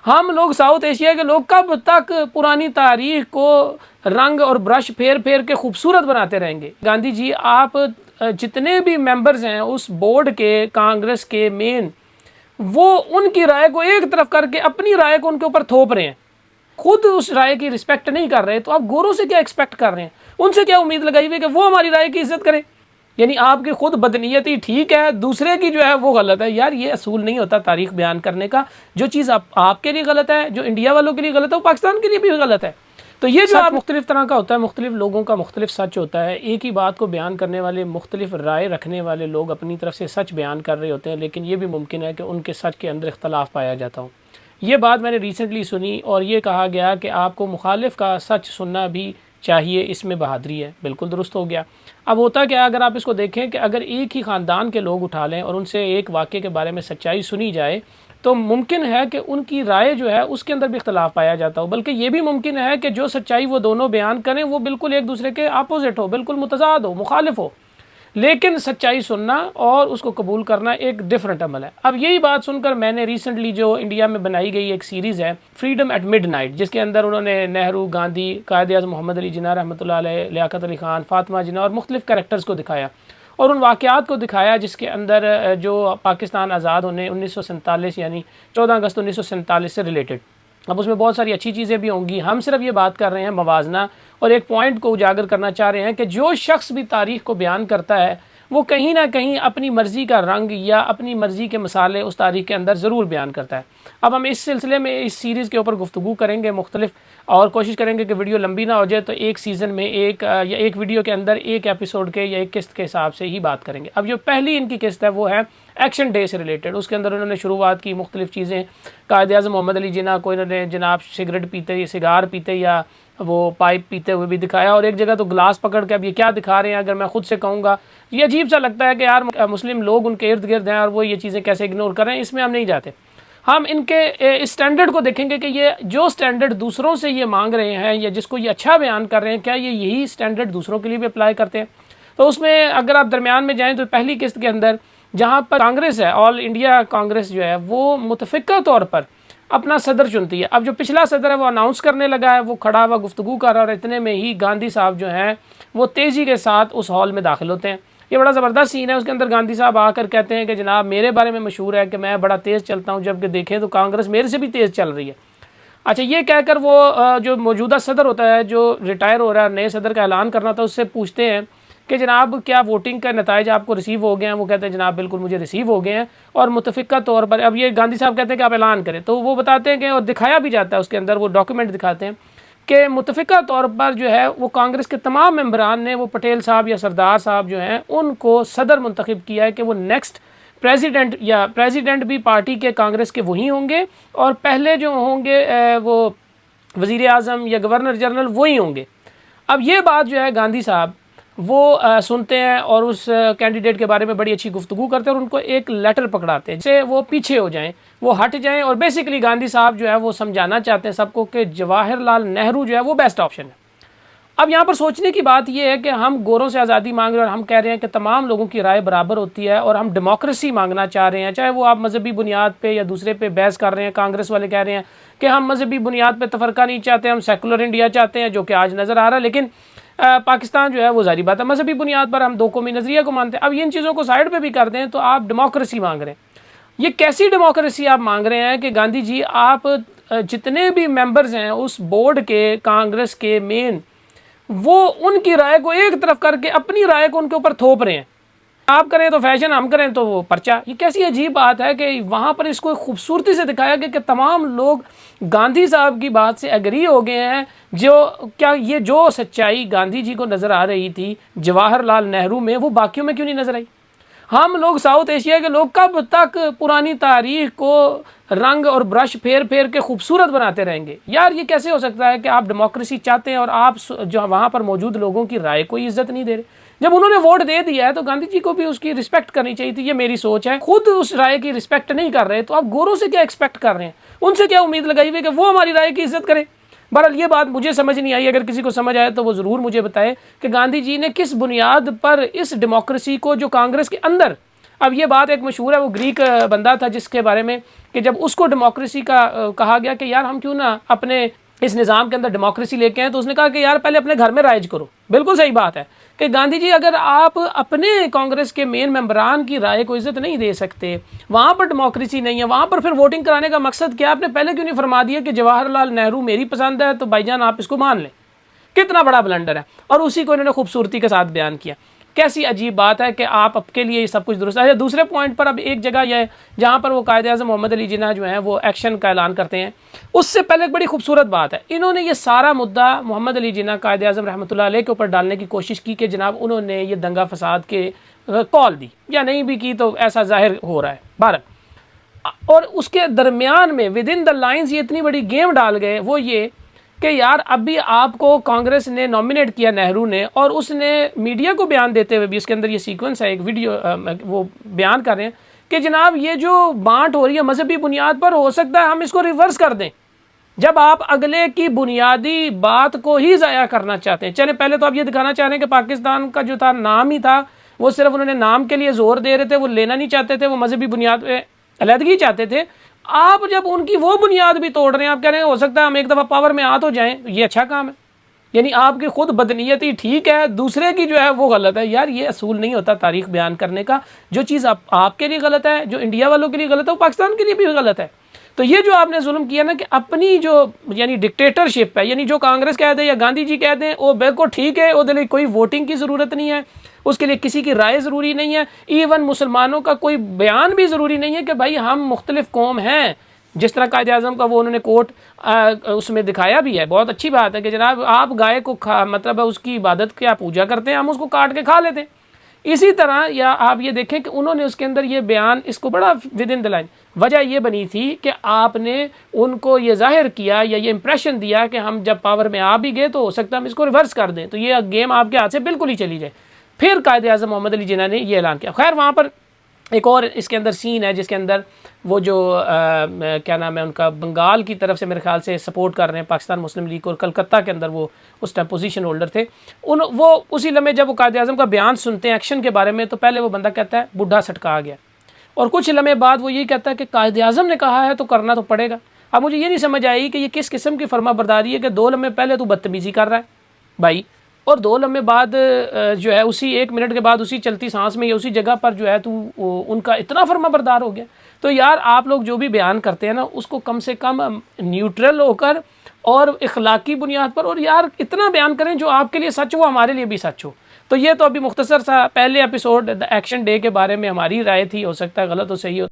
ہم لوگ south Asia کے لوگ کب تک پرانی تاریخ کو رنگ اور برش پھیر پھیر کے خوبصورت بناتے رہیں گے؟ گاندھی جی، آپ جتنے بھی ممبرز ہیں اس بورڈ کے، کانگریس کے مین، وہ ان کی رائے کو ایک طرف کر کے اپنی رائے کو ان کے اوپر تھوپ رہے ہیں، خود اس رائے کی رسپیکٹ نہیں کر رہے، تو آپ گوروں سے کیا ایکسپیکٹ کر رہے ہیں؟ ان سے کیا امید لگائی ہوئی کہ وہ ہماری رائے کی عزت کریں؟ یعنی آپ کی خود بدنیتی ٹھیک ہے، دوسرے کی جو ہے وہ غلط ہے۔ یار یہ اصول نہیں ہوتا تاریخ بیان کرنے کا۔ جو چیز آپ کے لیے غلط ہے، جو انڈیا والوں کے لیے غلط ہے، وہ پاکستان کے لیے بھی غلط ہے۔ تو یہ جو آپ مختلف طرح کا ہوتا ہے، مختلف لوگوں کا مختلف سچ ہوتا ہے، ایک ہی بات کو بیان کرنے والے مختلف رائے رکھنے والے لوگ اپنی طرف سے سچ بیان کر رہے ہوتے ہیں، لیکن یہ بھی ممکن ہے کہ ان کے سچ کے اندر اختلاف پایا جاتا ہو۔ یہ بات میں نے ریسنٹلی سنی اور یہ کہا گیا کہ آپ کو مخالف کا سچ سننا بھی چاہیے، اس میں بہادری ہے۔ بالکل درست ہو گیا۔ اب ہوتا کیا، اگر آپ اس کو دیکھیں کہ اگر ایک ہی خاندان کے لوگ اٹھا لیں اور ان سے ایک واقعے کے بارے میں سچائی سنی جائے تو ممکن ہے کہ ان کی رائے جو ہے اس کے اندر بھی اختلاف پایا جاتا ہو، بلکہ یہ بھی ممکن ہے کہ جو سچائی وہ دونوں بیان کریں وہ بالکل ایک دوسرے کے اپوزٹ ہو، بالکل متضاد ہو، مخالف ہو، لیکن سچائی سننا اور اس کو قبول کرنا ایک ڈیفرنٹ عمل ہے۔ اب یہی بات سن کر میں نے ریسنٹلی جو انڈیا میں بنائی گئی ایک سیریز ہے فریڈم ایٹ مڈ نائٹ، جس کے اندر انہوں نے نہرو، گاندھی، قائد اعظم محمد علی جناح رحمۃ اللہ علیہ، لیاقت علی خان، فاطمہ جناح اور مختلف کریکٹرز کو دکھایا اور ان واقعات کو دکھایا جس کے اندر جو پاکستان آزاد ہونے 1947 یعنی 14 اگست 1947 سے ریلیٹڈ۔ اب اس میں بہت ساری اچھی چیزیں بھی ہوں گی، ہم صرف یہ بات کر رہے ہیں موازنہ اور ایک پوائنٹ کو اجاگر کرنا چاہ رہے ہیں کہ جو شخص بھی تاریخ کو بیان کرتا ہے وہ کہیں نہ کہیں اپنی مرضی کا رنگ یا اپنی مرضی کے مسالے اس تاریخ کے اندر ضرور بیان کرتا ہے۔ اب ہم اس سلسلے میں اس سیریز کے اوپر گفتگو کریں گے مختلف، اور کوشش کریں گے کہ ویڈیو لمبی نہ ہو جائے، تو ایک سیزن میں ایک یا ایک ویڈیو کے اندر ایک ایپیسوڈ کے یا ایک قسط کے حساب سے ہی بات کریں گے۔ اب جو پہلی ان کی قسط ہے وہ ہے ایکشن ڈے سے ریلیٹڈ۔ اس کے اندر انہوں نے شروعات کی مختلف چیزیں، قائد اعظم محمد علی جناح کو انہوں نے جناب سگریٹ پیتے، سگار پیتے یا وہ پائپ پیتے ہوئے بھی دکھایا، اور ایک جگہ تو گلاس پکڑ کے، اب یہ کیا دکھا رہے ہیں اگر میں خود سے کہوں گا یہ عجیب سا لگتا ہے کہ یار مسلم لوگ ان کے ارد گرد ہیں اور وہ یہ چیزیں کیسے اگنور کر رہے ہیں، اس میں ہم نہیں جاتے۔ ہم ان کے اس سٹینڈرڈ کو دیکھیں گے کہ یہ جو سٹینڈرڈ دوسروں سے یہ مانگ رہے ہیں یا جس کو یہ اچھا بیان کر رہے ہیں، کیا یہ یہی سٹینڈرڈ دوسروں کے لیے بھی اپلائی کرتے ہیں؟ تو اس میں اگر آپ درمیان میں جائیں تو پہلی قسط کے اندر جہاں پر کانگریس ہے، آل انڈیا کانگریس جو ہے، وہ متفقہ طور پر اپنا صدر چنتی ہے۔ اب جو پچھلا صدر ہے وہ اناؤنس کرنے لگا ہے، وہ کھڑا ہوا گفتگو کر رہا ہے، اور اتنے میں ہی گاندھی صاحب جو ہیں وہ تیزی کے ساتھ اس ہال میں داخل ہوتے ہیں۔ یہ بڑا زبردست سین ہے۔ اس کے اندر گاندھی صاحب آ کر کہتے ہیں کہ جناب میرے بارے میں مشہور ہے کہ میں بڑا تیز چلتا ہوں، جبکہ دیکھیں تو کانگریس میرے سے بھی تیز چل رہی ہے۔ اچھا، یہ کہہ کر وہ جو موجودہ صدر ہوتا ہے، جو ریٹائر ہو رہا ہے، نئے صدر کا اعلان کرنا تھا، اس سے پوچھتے ہیں کہ جناب کیا ووٹنگ کا نتائج آپ کو ریسیو ہو گئے ہیں؟ وہ کہتے ہیں جناب بالکل مجھے ریسیو ہو گئے ہیں، اور متفقہ طور پر اب یہ گاندھی صاحب کہتے ہیں کہ آپ اعلان کریں، تو وہ بتاتے ہیں کہ، اور دکھایا بھی جاتا ہے اس کے اندر، وہ ڈاکیومنٹ دکھاتے ہیں کہ متفقہ طور پر جو ہے وہ کانگریس کے تمام ممبران نے، وہ پٹیل صاحب یا سردار صاحب جو ہیں، ان کو صدر منتخب کیا ہے کہ وہ نیکسٹ پریزیڈنٹ، یا پریزیڈنٹ بھی پارٹی کے کانگریس کے وہی ہوں گے، اور پہلے جو ہوں گے وہ وزیر اعظم یا گورنر جنرل وہی ہوں گے۔ اب یہ بات جو ہے گاندھی صاحب وہ سنتے ہیں اور اس کینڈیڈیٹ کے بارے میں بڑی اچھی گفتگو کرتے ہیں، اور ان کو ایک لیٹر پکڑاتے ہیں جس سے وہ پیچھے ہو جائیں، وہ ہٹ جائیں، اور بیسیکلی گاندھی صاحب جو ہے وہ سمجھانا چاہتے ہیں سب کو کہ جواہر لال نہرو جو ہے وہ بیسٹ آپشن ہے۔ اب یہاں پر سوچنے کی بات یہ ہے کہ ہم گوروں سے آزادی مانگ رہے ہیں، اور ہم کہہ رہے ہیں کہ تمام لوگوں کی رائے برابر ہوتی ہے، اور ہم ڈیموکریسی مانگنا چاہ رہے ہیں، چاہے وہ آپ مذہبی بنیاد پہ یا دوسرے پہ بحث کر رہے ہیں۔ کانگریس والے کہہ رہے ہیں کہ ہم مذہبی بنیاد پہ تفرقہ نہیں چاہتے، ہم سیکولر انڈیا چاہتے ہیں، جو کہ آج نظر آ رہا ہے، لیکن پاکستان جو ہے وہ ظاہری بات ہے مذہبی بنیاد پر ہم دو قومی نظریہ کو مانتے ہیں۔ اب ان چیزوں کو سائڈ پہ بھی کر دیں تو آپ ڈیموکریسی مانگ رہے ہیں۔ یہ کیسی ڈیموکریسی آپ مانگ رہے ہیں کہ گاندھی جی، آپ جتنے بھی ممبرز ہیں اس بورڈ کے، کانگریس کے مین، وہ ان کی رائے کو ایک طرف کر کے اپنی رائے کو ان کے اوپر تھوپ رہے ہیں۔ آپ کریں تو فیشن، ہم کریں تو وہ پرچہ۔ یہ کیسی عجیب بات ہے کہ وہاں پر اس کو خوبصورتی سے دکھایا گیا کہ تمام لوگ گاندھی صاحب کی بات سے ایگری ہو گئے ہیں۔ کیا یہ جو سچائی گاندھی جی کو نظر آ رہی تھی جواہر لال نہرو میں، وہ باقیوں میں کیوں نہیں نظر آئی؟ ہم لوگ ساؤتھ ایشیا کے لوگ کب تک پرانی تاریخ کو رنگ اور برش پھیر پھیر کے خوبصورت بناتے رہیں گے؟ یار یہ کیسے ہو سکتا ہے کہ آپ ڈیموکریسی چاہتے ہیں اور آپ جو وہاں پر موجود لوگوں کی رائے کو عزت نہیں دے رہے؟ جب انہوں نے ووٹ دے دیا ہے تو گاندھی جی کو بھی اس کی رسپیکٹ کرنی چاہیے تھی۔ یہ میری سوچ ہے۔ خود اس رائے کی رسپیکٹ نہیں کر رہے تو آپ گوروں سے کیا ایکسپیکٹ کر رہے ہیں؟ ان سے کیا امید لگائی ہوئی کہ وہ ہماری رائے کی عزت کریں؟ بہرحال یہ بات مجھے سمجھ نہیں آئی۔ اگر کسی کو سمجھ آئے تو وہ ضرور مجھے بتائے کہ گاندھی جی نے کس بنیاد پر اس ڈیموکریسی کو جو کانگریس کے اندر اب یہ بات ایک مشہور ہے، وہ گریک بندہ تھا جس کے بارے میں کہ جب اس کو ڈیموکریسی کا کہا گیا کہ یار ہم کیوں نہ اپنے اس نظام کے اندر ڈیموکریسی لے کے آئیں، تو اس نے کہا کہ یار پہلے اپنے گھر میں رائج کرو۔ بالکل صحیح بات ہے کہ گاندھی جی اگر آپ اپنے کانگریس کے مین ممبران کی رائے کو عزت نہیں دے سکتے، وہاں پر ڈیموکریسی نہیں ہے، وہاں پر پھر ووٹنگ کرانے کا مقصد کیا؟ آپ نے پہلے کیوں نہیں فرما دیا کہ جواہر لال نہرو میری پسند ہے تو بھائی جان آپ اس کو مان لیں؟ کتنا بڑا بلنڈر ہے، اور اسی کو انہوں نے خوبصورتی کے ساتھ بیان کیا۔ کیسی عجیب بات ہے کہ آپ اب کے لیے یہ سب کچھ درست ہے۔ دوسرے پوائنٹ پر اب ایک جگہ یہ ہے جہاں پر وہ قائد اعظم محمد علی جناح جو ہیں وہ ایکشن کا اعلان کرتے ہیں، اس سے پہلے ایک بڑی خوبصورت بات ہے، انہوں نے یہ سارا مدعا محمد علی جناح قائد اعظم رحمۃ اللہ علیہ کے اوپر ڈالنے کی کوشش کی کہ جناب انہوں نے یہ دنگا فساد کے کال دی، یا نہیں بھی کی تو ایسا ظاہر ہو رہا ہے بھارت۔ اور اس کے درمیان میں ود ان دا لائنز یہ اتنی بڑی گیم ڈال گئے، وہ یہ کہ یار اب بھی آپ کو کانگریس نے نامنیٹ کیا نہرو نے، اور اس نے میڈیا کو بیان دیتے ہوئے بھی، اس کے اندر یہ سیکوینس ہے ایک ویڈیو وہ بیان کر رہے ہیں کہ جناب یہ جو بانٹ ہو رہی ہے مذہبی بنیاد پر، ہو سکتا ہے ہم اس کو ریورس کر دیں۔ جب آپ اگلے کی بنیادی بات کو ہی ضائع کرنا چاہتے ہیں، چلے پہلے تو آپ یہ دکھانا چاہ رہے ہیں کہ پاکستان کا جو تھا نام ہی تھا، وہ صرف انہوں نے نام کے لیے زور دے رہے تھے، وہ لینا نہیں چاہتے تھے، وہ مذہبی بنیاد پہ علیحدگی چاہتے تھے۔ آپ جب ان کی وہ بنیاد بھی توڑ رہے ہیں، آپ کہہ رہے ہیں ہو سکتا ہے ہم ایک دفعہ پاور میں آ تو جائیں، یہ اچھا کام ہے؟ یعنی آپ کی خود بدنیتی ٹھیک ہے، دوسرے کی جو ہے وہ غلط ہے۔ یار یہ اصول نہیں ہوتا تاریخ بیان کرنے کا، جو چیز آپ کے لیے غلط ہے، جو انڈیا والوں کے لیے غلط ہے، وہ پاکستان کے لیے بھی غلط ہے۔ تو یہ جو آپ نے ظلم کیا نا کہ اپنی جو یعنی ڈکٹیٹرشپ ہے، یعنی جو کانگریس کہہ دیں یا گاندھی جی کہہ دیں وہ بالکل ٹھیک ہے، وہ دلی کوئی ووٹنگ کی ضرورت نہیں ہے، اس کے لیے کسی کی رائے ضروری نہیں ہے، ایون مسلمانوں کا کوئی بیان بھی ضروری نہیں ہے کہ بھائی ہم مختلف قوم ہیں۔ جس طرح قائد اعظم کا وہ انہوں نے کوٹ اس میں دکھایا بھی ہے، بہت اچھی بات ہے کہ جناب آپ گائے کو مطلب اس کی عبادت کیا پوجا کرتے ہیں، ہم اس کو کاٹ کے کھا لیتے ہیں۔ اسی طرح یا آپ یہ دیکھیں کہ انہوں نے اس کے اندر یہ بیان اس کو بڑا ود ان دا لائن، وجہ یہ بنی تھی کہ آپ نے ان کو یہ ظاہر کیا یا یہ امپریشن دیا کہ ہم جب پاور میں آ بھی گئے تو ہو سکتا ہے ہم اس کو ریورس کر دیں، تو یہ گیم آپ کے ہاتھ سے بالکل ہی چلی جائے۔ پھر قائد اعظم محمد علی جناح نے یہ اعلان کیا۔ خیر وہاں پر ایک اور اس کے اندر سین ہے جس کے اندر وہ جو کیا نام ہے ان کا، بنگال کی طرف سے میرے خیال سے سپورٹ کر رہے ہیں پاکستان مسلم لیگ کو، اور کلکتہ کے اندر وہ اس ٹائم پوزیشن ہولڈر تھے، وہ اسی لمحے جب وہ قائد اعظم کا بیان سنتے ہیں ایکشن کے بارے میں، تو پہلے وہ بندہ کہتا ہے بڈھا سٹکا گیا، اور کچھ لمحے بعد وہ یہ کہتا ہے کہ قائد اعظم نے کہا ہے تو کرنا تو پڑے گا۔ اب مجھے یہ نہیں سمجھ آئی کہ یہ کس قسم کی فرما برداری ہے کہ 2 لمحے پہلے تو بدتمیزی کر رہا ہے بھائی، اور 2 لمحے بعد جو ہے اسی 1 منٹ کے بعد اسی چلتی سانس میں یا اسی جگہ پر جو ہے تو ان کا اتنا فرما بردار ہو گیا۔ تو یار آپ لوگ جو بھی بیان کرتے ہیں نا اس کو کم سے کم نیوٹرل ہو کر اور اخلاقی بنیاد پر، اور یار اتنا بیان کریں جو آپ کے لیے سچ ہو ہمارے لیے بھی سچ ہو۔ تو یہ تو ابھی مختصر سا پہلے ایپیسوڈ ایکشن ڈے کے بارے میں ہماری رائے تھی، ہو سکتا ہے غلط ہو صحیح ہو۔